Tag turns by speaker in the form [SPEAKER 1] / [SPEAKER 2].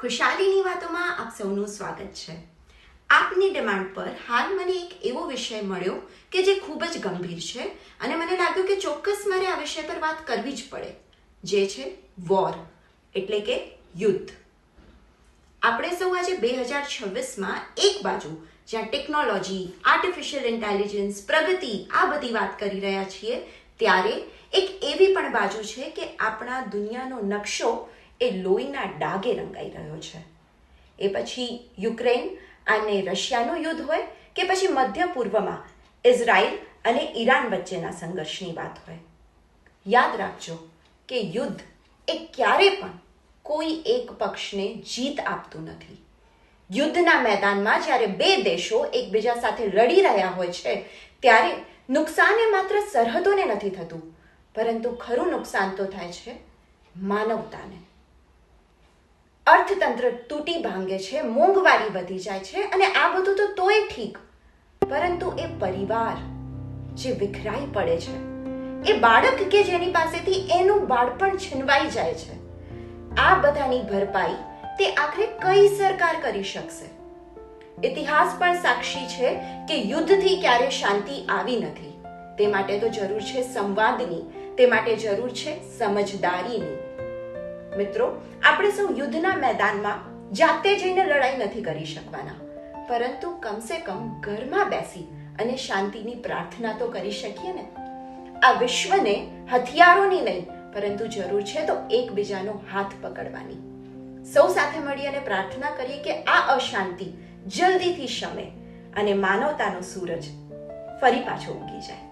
[SPEAKER 1] ખુશાલીની વાતોમાં આપ સૌનું સ્વાગત છે. આપની ડિમાન્ડ પર હાલ મને એક એવો વિષય મળ્યો કે જે ખૂબ જ ગંભીર છે અને મને લાગ્યું કે ચોક્કસ મારે આ વિષય પર વાત કરવી જ પડે, જે છે વોર એટલે કે યુદ્ધ. આપણે સૌ આજે 2026માં એક બાજુ જ્યાં ટેકનોલોજી, આર્ટિફિશિયલ ઇન્ટેલિજન્સ, પ્રગતિ આ બધી વાત કરી રહ્યા છીએ, ત્યારે એક એવી પણ બાજુ છે કે આપણા દુનિયાનો નકશો એ લોહીના ડાઘે રંગાઈ રહ્યો છે. એ પછી યુક્રેન અને રશિયાનું યુદ્ધ હોય કે પછી મધ્ય પૂર્વમાં ઇઝરાયલ અને ઈરાન વચ્ચેના સંઘર્ષની વાત હોય, યાદ રાખજો કે યુદ્ધ એ ક્યારે પણ કોઈ એક પક્ષને જીત આપતું નથી. યુદ્ધના મેદાનમાં જ્યારે બે દેશો એકબીજા સાથે લડી રહ્યા હોય છે ત્યારે નુકસાન એ માત્ર સરહદોને નથી થતું, પરંતુ ખરું નુકસાન તો થાય છે માનવતાને. અર્થતંત્ર તૂટી ભાંગે છે, મોંઘવારી વધી જાય છે અને આ બધું તો તોય ઠીક, પરંતુ એ પરિવાર જે વિખરાઈ પડે છે, એ બાળક કે જેની પાસેથી એનું બાળપણ છીનવાઈ જાય છે, આ બધાની ભરપાઈ તે આખરે કઈ સરકાર કરી શકશે? ઇતિહાસ પણ સાક્ષી છે કે યુદ્ધથી ક્યારે શાંતિ આવી નથી. તે માટે તો જરૂર છે સંવાદની, તે માટે જરૂર છે સમજદારીની. મિત્રો, આપણે સૌ યુદ્ધના મેદાનમાં જાતે જઈને લડાઈ નથી કરી શકવાના, પરંતુ કમસે કમ ઘરમાં બેસી અને શાંતિની પ્રાર્થના તો કરી શકીએ ને. આ વિશ્વને હથિયારોની નહીં, પરંતુ જરૂર છે તો એકબીજાનો હાથ પકડવાની. સૌ સાથે મળી અને પ્રાર્થના કરીએ કે આ અશાંતિ જલ્દીથી શમે અને માનવતાનો સૂરજ ફરી પાછો ઉગી જાય.